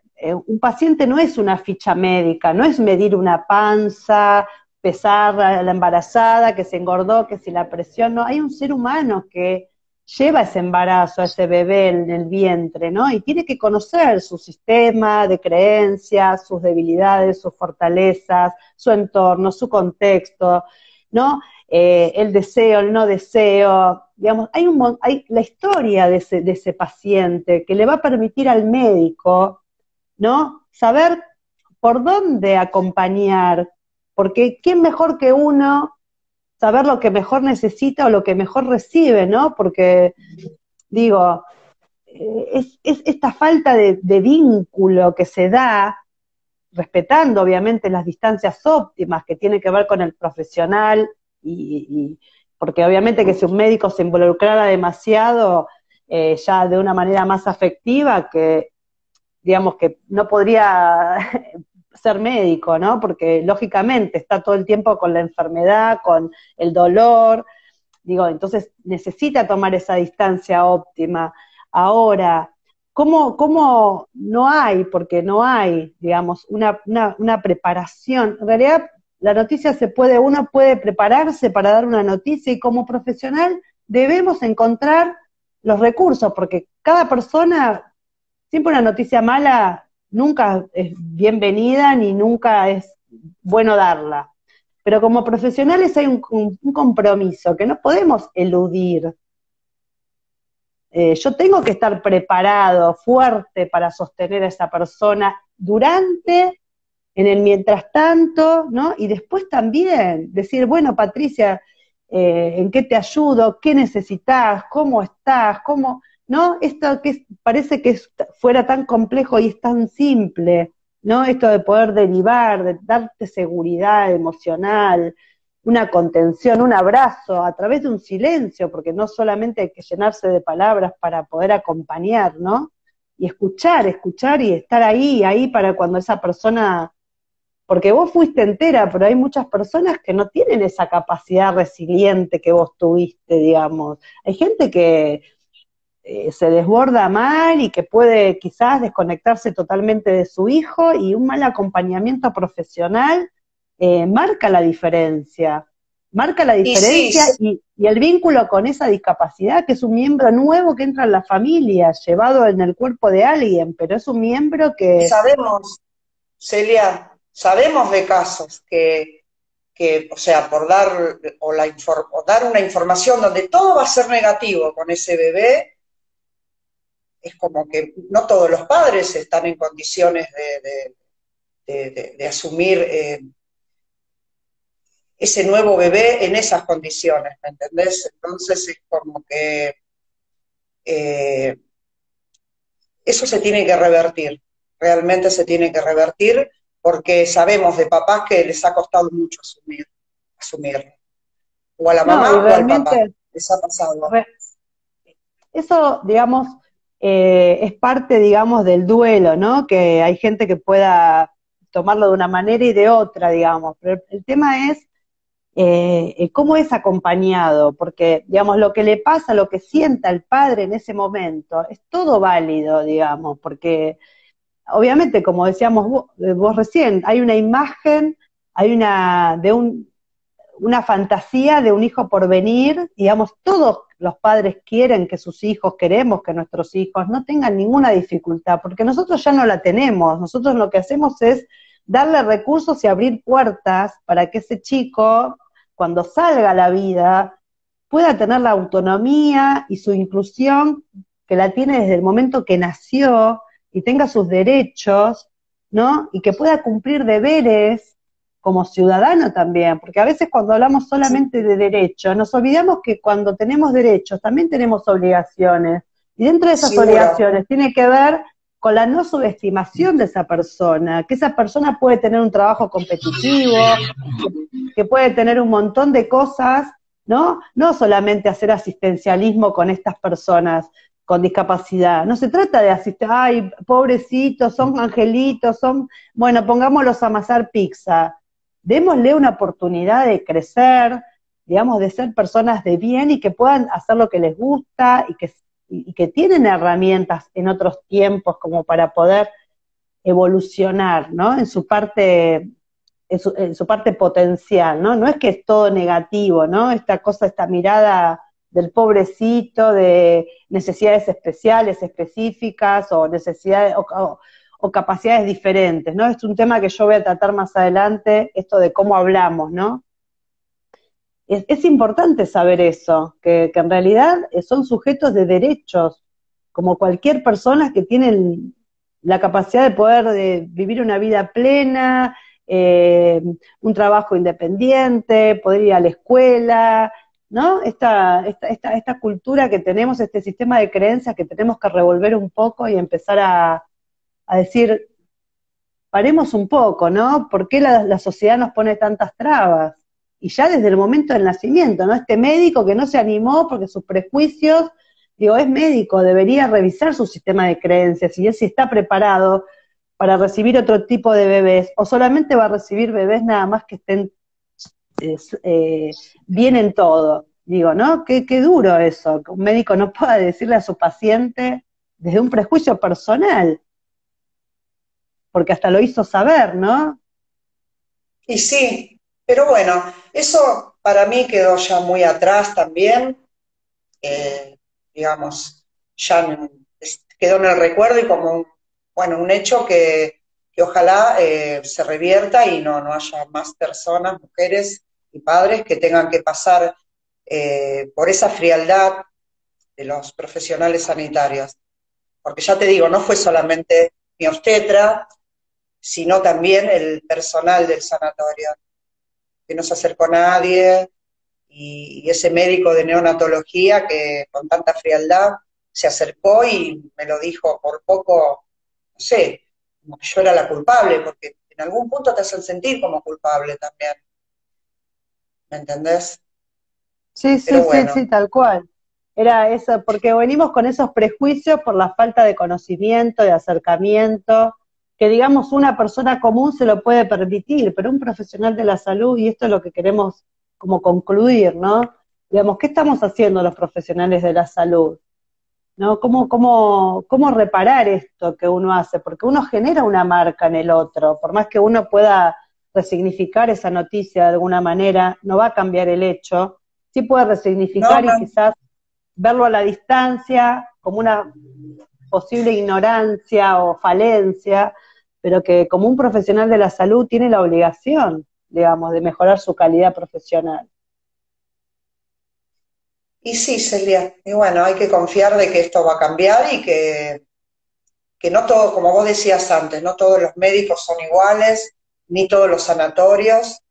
un paciente no es una ficha médica, no es medir una panza, pesar a la embarazada, que se engordó, que si la presión, no, hay un ser humano que lleva ese embarazo, a ese bebé en el vientre, ¿no? Y tiene que conocer su sistema de creencias, sus debilidades, sus fortalezas, su entorno, su contexto, ¿no? El deseo, el no deseo, digamos, hay la historia de ese paciente que le va a permitir al médico, ¿no? Saber por dónde acompañar, porque ¿quién mejor que uno saber lo que mejor necesita o lo que mejor recibe, ¿no? Porque, digo, es esta falta de vínculo que se da, respetando obviamente las distancias óptimas que tiene que ver con el profesional, porque obviamente que si un médico se involucrara demasiado, ya de una manera más afectiva, que digamos que no podría ser médico, ¿no? Porque lógicamente está todo el tiempo con la enfermedad, con el dolor, digo, entonces necesita tomar esa distancia óptima. Ahora, ¿cómo no hay? Porque no hay, digamos, una preparación. En realidad, la noticia uno puede prepararse para dar una noticia y como profesional debemos encontrar los recursos, porque cada persona, siempre una noticia mala nunca es bienvenida ni nunca es bueno darla. Pero como profesionales hay un compromiso que no podemos eludir. Yo tengo que estar preparado, fuerte para sostener a esa persona durante, en el mientras tanto, ¿no? Y después también decir, bueno, Patricia, ¿en qué te ayudo? ¿Qué necesitas? ¿Cómo estás? ¿Cómo? ¿No? Esto que parece que fuera tan complejo y es tan simple, ¿no? Esto de poder derivar, de darte seguridad emocional, una contención, un abrazo, a través de un silencio, porque no solamente hay que llenarse de palabras para poder acompañar, ¿no? Y escuchar y estar ahí para cuando esa persona, porque vos fuiste entera, pero hay muchas personas que no tienen esa capacidad resiliente que vos tuviste, digamos. Hay gente que se desborda mal y que puede quizás desconectarse totalmente de su hijo, y un mal acompañamiento profesional marca la diferencia. Marca la diferencia y el vínculo con esa discapacidad, que es un miembro nuevo que entra en la familia, llevado en el cuerpo de alguien, pero es un miembro Y que... sabemos, Celia, sabemos de casos que, o sea, por dar, o dar una información donde todo va a ser negativo con ese bebé, es como que no todos los padres están en condiciones de asumir ese nuevo bebé en esas condiciones, ¿me entendés? Entonces es como que eh, eso se tiene que revertir, realmente se tiene que revertir, porque sabemos de papás que les ha costado mucho asumirlo, o a la No, y mamá o al papá, realmente les ha pasado. eso, digamos, es parte, digamos, del duelo, ¿no? Que hay gente que pueda tomarlo de una manera y de otra, digamos, pero el tema es cómo es acompañado, porque, digamos, lo que le pasa, lo que sienta el padre en ese momento, es todo válido, digamos, porque obviamente, como decíamos vos recién, hay una imagen, hay una fantasía de un hijo por venir, digamos, todos los padres quieren que sus hijos, queremos que nuestros hijos no tengan ninguna dificultad, porque nosotros ya no la tenemos, nosotros lo que hacemos es darle recursos y abrir puertas para que ese chico, cuando salga a la vida, pueda tener la autonomía y su inclusión que la tiene desde el momento que nació y tenga sus derechos, ¿no? Y que pueda cumplir deberes como ciudadano también, porque a veces cuando hablamos solamente de derechos, nos olvidamos que cuando tenemos derechos también tenemos obligaciones, y dentro de esas obligaciones tiene que ver con la no subestimación de esa persona, que esa persona puede tener un trabajo competitivo, que puede tener un montón de cosas, ¿no? No solamente hacer asistencialismo con estas personas con discapacidad. No se trata de asistir, ay, pobrecitos, son angelitos, bueno, pongámoslos a amasar pizza. Démosle una oportunidad de crecer, digamos, de ser personas de bien y que puedan hacer lo que les gusta y que tienen herramientas en otros tiempos como para poder evolucionar, ¿no? En su parte potencial, ¿no? No es que es todo negativo, ¿no? Esta mirada del pobrecito, de necesidades especiales, específicas, o necesidades, o capacidades diferentes, ¿no? Es un tema que yo voy a tratar más adelante, esto de cómo hablamos, ¿no? Es importante saber eso, que en realidad son sujetos de derechos, como cualquier persona que tiene la capacidad de poder vivir una vida plena, un trabajo independiente, poder ir a la escuela, ¿no? Esta cultura que tenemos, este sistema de creencias que tenemos que revolver un poco y empezar a decir, paremos un poco, ¿no? ¿Por qué la sociedad nos pone tantas trabas? Y ya desde el momento del nacimiento, ¿no? Este médico que no se animó porque sus prejuicios, digo, es médico, debería revisar su sistema de creencias y él si está preparado para recibir otro tipo de bebés, o solamente va a recibir bebés nada más que estén bien en todo. Digo, ¿no? Qué duro eso, que un médico no pueda decirle a su paciente desde un prejuicio personal, porque hasta lo hizo saber, ¿no? Y sí, pero bueno, eso para mí quedó ya muy atrás también, digamos, quedó en el recuerdo y como bueno, un hecho que ojalá se revierta y no haya más personas, mujeres y padres que tengan que pasar por esa frialdad de los profesionales sanitarios. Porque ya te digo, no fue solamente mi obstetra, sino también el personal del sanatorio, que no se acercó a nadie, y ese médico de neonatología que con tanta frialdad se acercó y me lo dijo por poco, no sé, como que yo era la culpable, porque en algún punto te hacen sentir como culpable también, ¿me entendés? Sí, sí, Pero sí, bueno, sí, tal cual. Era eso, porque venimos con esos prejuicios por la falta de conocimiento, de acercamiento, que digamos una persona común se lo puede permitir, pero un profesional de la salud, y esto es lo que queremos como concluir, ¿no? Digamos, ¿qué estamos haciendo los profesionales de la salud? ¿No? ¿Cómo reparar esto que uno hace? Porque uno genera una marca en el otro, por más que uno pueda resignificar esa noticia de alguna manera, no va a cambiar el hecho, sí puede no, resignificar y no, quizás verlo a la distancia como una posible ignorancia o falencia, pero que como un profesional de la salud tiene la obligación, digamos, de mejorar su calidad profesional. y sí, Celia, y bueno, hay que confiar de que esto va a cambiar y que no todo, como vos decías antes, no todos los médicos son iguales, ni todos los sanatorios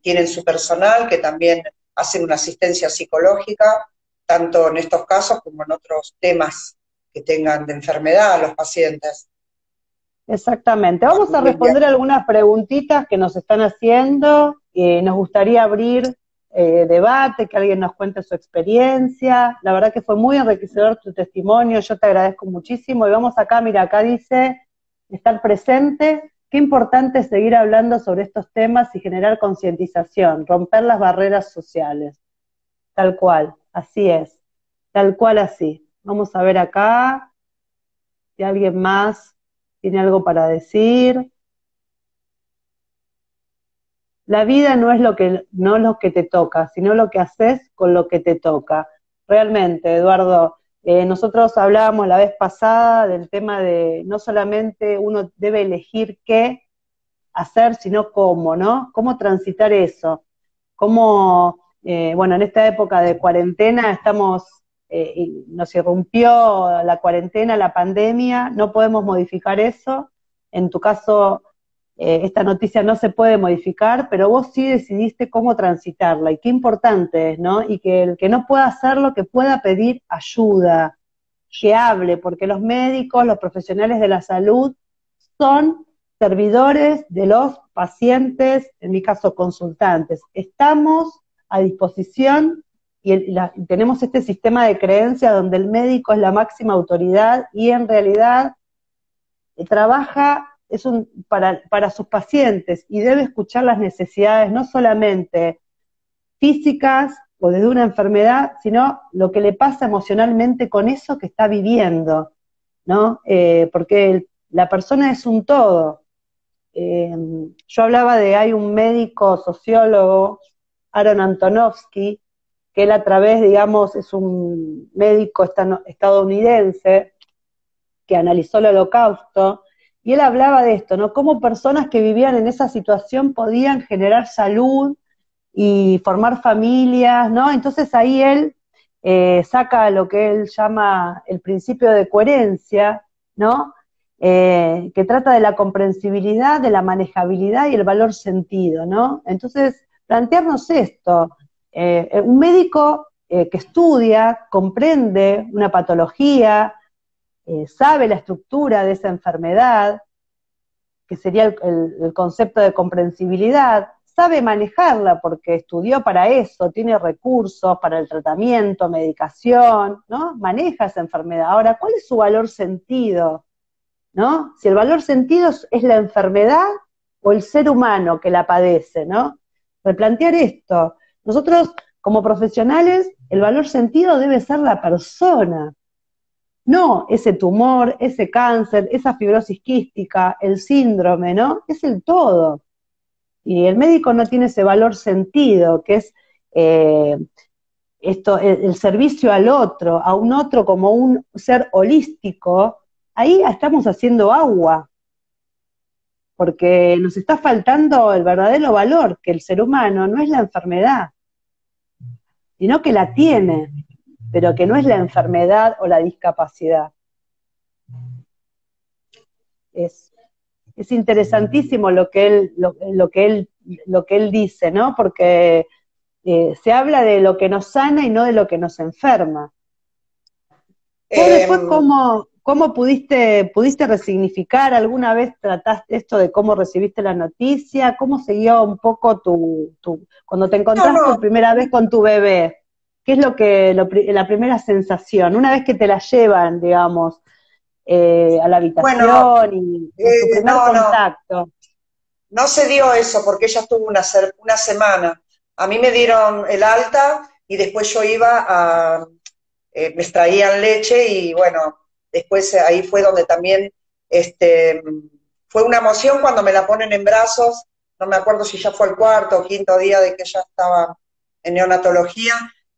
tienen su personal, que también hacen una asistencia psicológica, tanto en estos casos como en otros temas que tengan de enfermedad a los pacientes. Exactamente. Vamos a Así que, responder algunas preguntitas que nos están haciendo. Nos gustaría abrir debate, que alguien nos cuente su experiencia. La verdad que fue muy enriquecedor tu testimonio, yo te agradezco muchísimo. Y vamos acá, mira, acá dice estar presente. Qué importante es seguir hablando sobre estos temas y generar concientización, romper las barreras sociales. Tal cual, así es. Tal cual así. Vamos a ver acá si alguien más tiene algo para decir. La vida no es lo que te toca, sino lo que haces con lo que te toca. Realmente, Eduardo, nosotros hablábamos la vez pasada del tema de no solamente uno debe elegir qué hacer, sino cómo, ¿no? Cómo transitar eso. Cómo, bueno, en esta época de cuarentena y nos irrumpió la cuarentena, la pandemia, no podemos modificar eso. En tu caso, esta noticia no se puede modificar, pero vos sí decidiste cómo transitarla, y qué importante es, ¿no? Y que el que no pueda hacerlo, que pueda pedir ayuda, que hable, porque los médicos, los profesionales de la salud, son servidores de los pacientes, en mi caso consultantes. Estamos a disposición y tenemos este sistema de creencia donde el médico es la máxima autoridad y en realidad trabaja para sus pacientes y debe escuchar las necesidades no solamente físicas o desde una enfermedad, sino lo que le pasa emocionalmente con eso que está viviendo, ¿no? Porque la persona es un todo. Yo hablaba hay un médico sociólogo, Aaron Antonovsky, que él a través, digamos, es un médico estadounidense que analizó el Holocausto, y él hablaba de esto, ¿no? Cómo personas que vivían en esa situación podían generar salud y formar familias, ¿no? Entonces ahí él saca lo que él llama el principio de coherencia, ¿no? Que trata de la comprensibilidad, de la manejabilidad y el valor sentido, ¿no? Entonces, plantearnos esto, un médico que estudia, comprende una patología, sabe la estructura de esa enfermedad, que sería el concepto de comprensibilidad, sabe manejarla porque estudió para eso, tiene recursos para el tratamiento, medicación, ¿no? Maneja esa enfermedad. Ahora, ¿cuál es su valor sentido? ¿No? Si el valor sentido es la enfermedad o el ser humano que la padece, ¿no? Replantear esto. Nosotros, como profesionales, el valor sentido debe ser la persona, no ese tumor, ese cáncer, esa fibrosis quística, el síndrome, ¿no? Es el todo. Y el médico no tiene ese valor sentido, que es el servicio al otro, a un otro como un ser holístico. Ahí estamos haciendo agua, porque nos está faltando el verdadero valor, que el ser humano no es la enfermedad, sino que la tiene, pero que no es la enfermedad o la discapacidad. Es interesantísimo lo que él dice, ¿no? Porque se habla de lo que nos sana y no de lo que nos enferma. ¿Vos después cómo pudiste resignificar? ¿Alguna vez trataste esto de cómo recibiste la noticia? ¿Cómo siguió un poco cuando te encontraste por primera vez con tu bebé? ¿Qué es la primera sensación? Una vez que te la llevan, digamos, a la habitación y tu primer contacto. No se dio eso porque ella estuvo una semana. A mí me dieron el alta y después yo iba me extraían leche y bueno, después ahí fue donde también fue una emoción cuando me la ponen en brazos. No me acuerdo si ya fue el cuarto o quinto día de que ella estaba en neonatología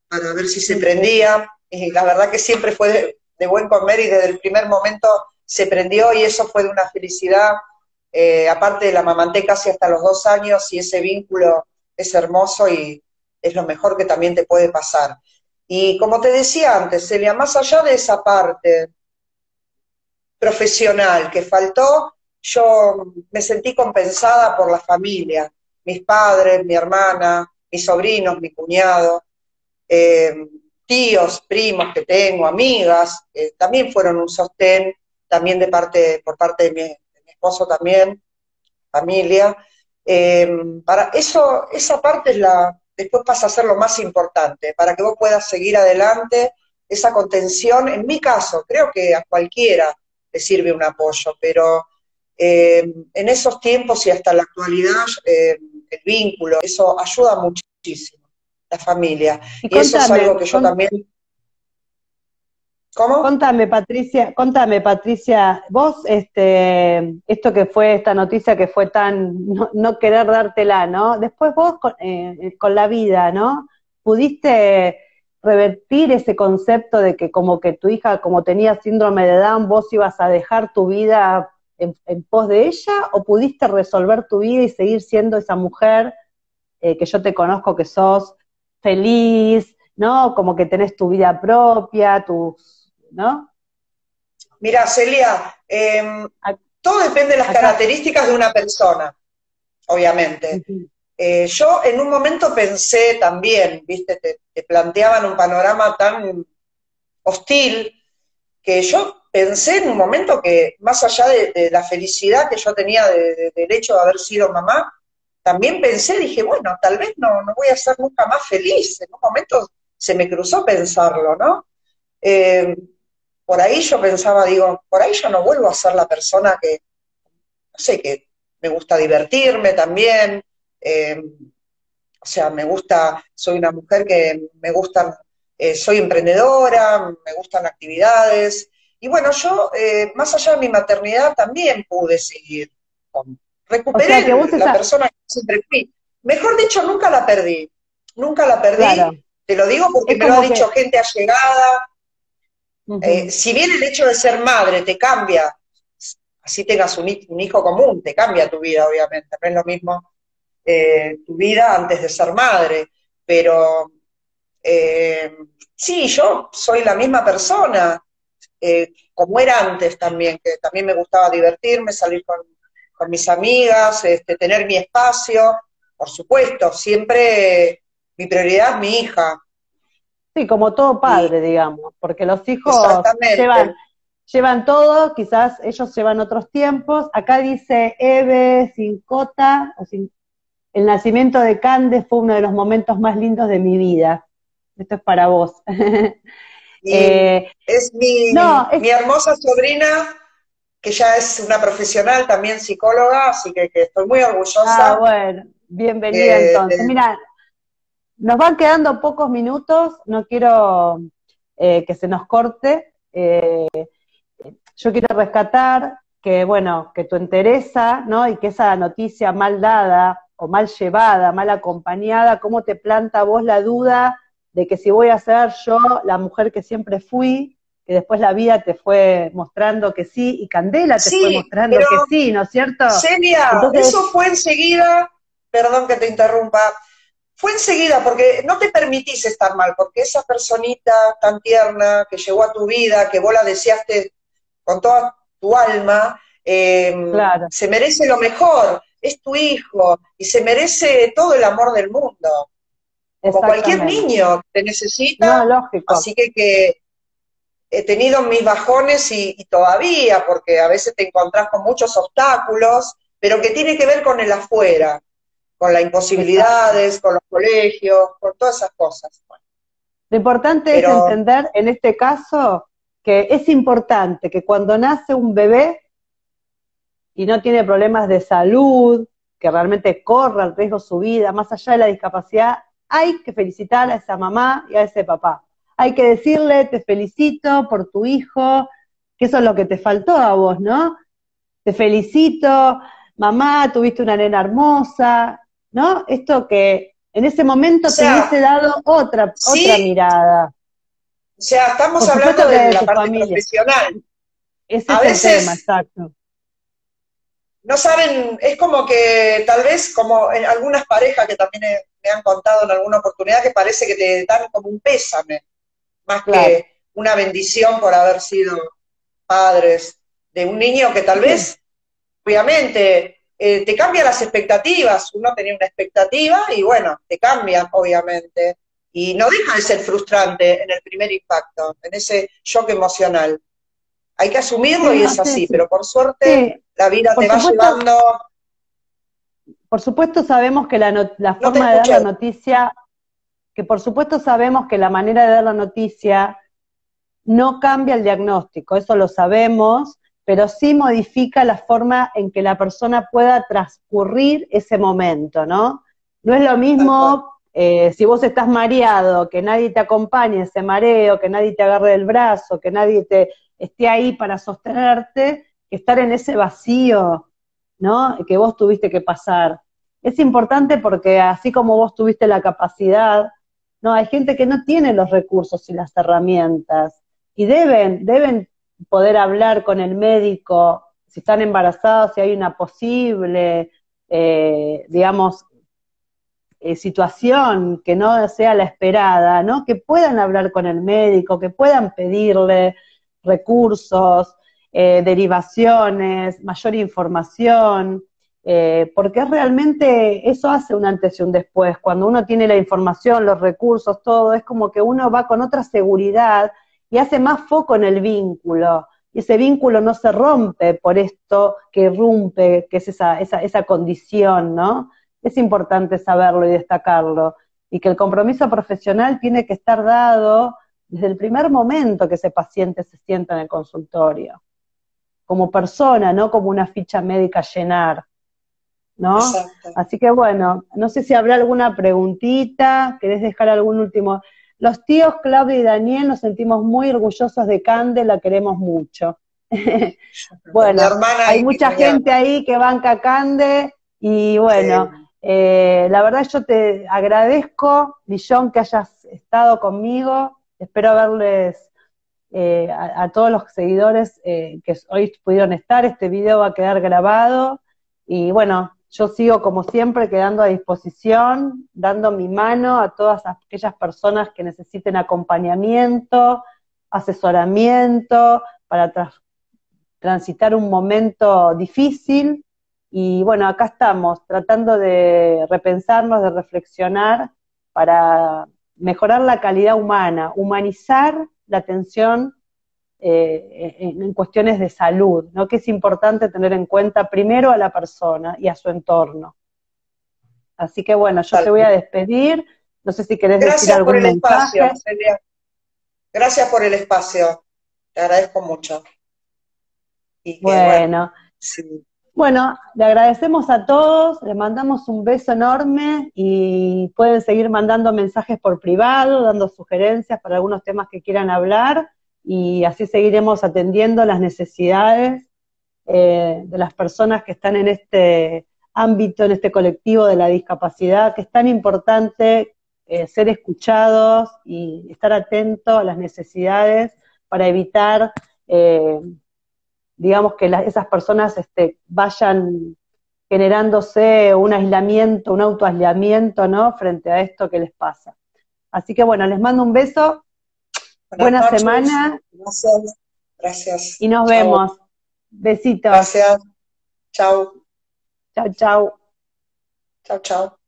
para ver si se prendía. Y la verdad que siempre fue de buen comer y desde el primer momento se prendió y eso fue de una felicidad. Aparte la amamanté casi hasta los 2 años y ese vínculo es hermoso y es lo mejor que también te puede pasar. Y como te decía antes, Celia, más allá de esa parte profesional que faltó, yo me sentí compensada por la familia, mis padres, mi hermana, mis sobrinos, mi cuñado, tíos, primos que tengo, amigas, también fueron un sostén, también por parte de mi esposo también, familia. Para eso, esa parte después pasa a ser lo más importante, para que vos puedas seguir adelante, esa contención, en mi caso, creo que a cualquiera le sirve un apoyo, pero en esos tiempos y hasta la actualidad, el vínculo, eso ayuda muchísimo, la familia. Y eso es algo que yo también... ¿Cómo? Contame, Patricia, vos, esto que fue, esta noticia que fue tan, no querer dártela, ¿no? Después vos, con la vida, ¿no? ¿Pudiste revertir ese concepto de que como que tu hija, como tenía síndrome de Down, vos ibas a dejar tu vida en pos de ella? ¿O pudiste resolver tu vida y seguir siendo esa mujer que yo te conozco que sos feliz, ¿no? Como que tenés tu vida propia, ¿no? Mira, Celia, todo depende de las características de una persona, obviamente. Yo en un momento pensé también, viste, te planteaban un panorama tan hostil, que yo pensé en un momento que más allá de la felicidad que yo tenía del hecho de haber sido mamá, también pensé, dije, bueno, tal vez no voy a ser nunca más feliz. En un momento se me cruzó pensarlo, ¿no? Por ahí yo pensaba, digo, por ahí yo no vuelvo a ser la persona que, no sé, que me gusta divertirme también, o sea, soy una mujer que me gustan, soy emprendedora, me gustan actividades, y bueno, yo, más allá de mi maternidad, también pude seguir, recuperé o sea, la persona que siempre fui. Mejor dicho, nunca la perdí, claro. Te lo digo porque me lo ha dicho gente allegada. Si bien el hecho de ser madre te cambia, así tengas un hijo común, te cambia tu vida, obviamente, no es lo mismo tu vida antes de ser madre, pero sí, yo soy la misma persona, como era antes también, que también me gustaba divertirme, salir con mis amigas, tener mi espacio, por supuesto, siempre mi prioridad es mi hija. Sí, como todo padre, digamos, porque los hijos llevan todo, quizás ellos llevan otros tiempos. Acá dice Eve Cincota, el nacimiento de Cande fue uno de los momentos más lindos de mi vida. Esto es para vos. Es mi hermosa sobrina, que ya es una profesional, también psicóloga, así que estoy muy orgullosa. Ah, bueno, bienvenida entonces. Mira, nos van quedando pocos minutos, no quiero que se nos corte, Yo quiero rescatar que, bueno, que tu entereza, ¿no? Y que esa noticia mal dada, o mal llevada, mal acompañada, cómo te planta a vos la duda de que si voy a ser yo la mujer que siempre fui, que después la vida te fue mostrando que sí, y Candela te fue Sí, mostrando pero que sí, ¿no es cierto? Celia, Entonces, eso fue enseguida, perdón que te interrumpa, fue enseguida porque no te permitís estar mal, porque esa personita tan tierna que llegó a tu vida, que vos la deseaste con toda tu alma, claro, se merece lo mejor, es tu hijo y se merece todo el amor del mundo, como cualquier exactamente. niño que te No, necesita, lógico, así que he tenido mis bajones y todavía, porque a veces te encontrás con muchos obstáculos, pero que tiene que ver con el afuera, con las exacto. imposibilidades, con los colegios, con todas esas cosas. Bueno, Lo importante es pero entender, en este caso, que es importante que cuando nace un bebé y no tiene problemas de salud, que realmente corra el riesgo su vida, más allá de la discapacidad, hay que felicitar a esa mamá y a ese papá. Hay que decirle, te felicito por tu hijo, que eso es lo que te faltó a vos, ¿no? Te felicito, mamá, tuviste una nena hermosa, ¿no? Esto que en ese o momento te hubiese sea, dado otra sí, mirada. o sea, estamos Por hablando supuesto que de de la tu parte familia. profesional. Ese A es el tema, veces exacto. no saben, es como que tal vez como en algunas parejas que también me han contado en alguna oportunidad, que parece que te dan como un pésame, más Claro. que una bendición por haber sido padres de un niño que tal Sí, vez, obviamente, te cambia las expectativas. Uno tenía una expectativa y bueno, te cambian, obviamente. Y no deja de ser frustrante en el primer impacto, en ese shock emocional. Hay que asumirlo sí, y no, es sí, así, sí. pero por suerte Sí, la vida por te va supuesto, llevando. por supuesto sabemos que la No te forma de dar la escuché. noticia, que por supuesto sabemos que la manera de dar la noticia no cambia el diagnóstico, eso lo sabemos, pero sí modifica la forma en que la persona pueda transcurrir ese momento, ¿no? No es lo Tal cual. mismo si vos estás mareado, que nadie te acompañe ese mareo, que nadie te agarre del brazo, que nadie te esté ahí para sostenerte, que estar en ese vacío, ¿no? Que vos tuviste que pasar. Es importante porque así como vos tuviste la capacidad, no, hay gente que no tiene los recursos y las herramientas y deben poder hablar con el médico si están embarazados, si hay una posible, digamos, situación que no sea la esperada, ¿no? Que puedan hablar con el médico, que puedan pedirle recursos, derivaciones, mayor información, porque realmente eso hace un antes y un después. Cuando uno tiene la información, los recursos, todo, es como que uno va con otra seguridad y hace más foco en el vínculo. Y ese vínculo no se rompe por esto que irrumpe, que es esa condición, ¿no? Es importante saberlo y destacarlo, y que el compromiso profesional tiene que estar dado desde el primer momento que ese paciente se sienta en el consultorio, como persona, no como una ficha médica a llenar, ¿no? Exacto. Así que bueno, no sé si habrá alguna preguntita, querés dejar algún último. Los tíos Claudia y Daniel nos sentimos muy orgullosos de Cande, la queremos mucho. Mi Bueno, hermana hay y mi mucha gente cuñada. ahí que banca a Cande y bueno, Sí. la verdad yo te agradezco, Millón, que hayas estado conmigo. Espero haberles a todos los seguidores que hoy pudieron estar. Este video va a quedar grabado y bueno, yo sigo como siempre quedando a disposición, dando mi mano a todas aquellas personas que necesiten acompañamiento, asesoramiento para transitar un momento difícil. Y bueno, acá estamos tratando de repensarnos, de reflexionar para mejorar la calidad humana, humanizar la atención en cuestiones de salud, ¿no? Que es importante tener en cuenta primero a la persona y a su entorno. Así que bueno, yo Tal te voy a cual. despedir, no sé si querés decir Gracias por algún el espacio, mensaje. Celia. Gracias por el espacio. Te agradezco mucho. Y que bueno, Bueno, sí, bueno, le agradecemos a todos, les mandamos un beso enorme y pueden seguir mandando mensajes por privado, dando sugerencias para algunos temas que quieran hablar. y así seguiremos atendiendo las necesidades de las personas que están en este ámbito, en este colectivo de la discapacidad, que es tan importante ser escuchados y estar atentos a las necesidades para evitar, digamos, que esas personas vayan generándose un aislamiento, un autoaislamiento, ¿no?, frente a esto que les pasa. Así que bueno, les mando un beso, buena semana. Gracias. Gracias. Y nos Chao. vemos. Besitos. Gracias. Chao. Chau, chau. Chao, chao.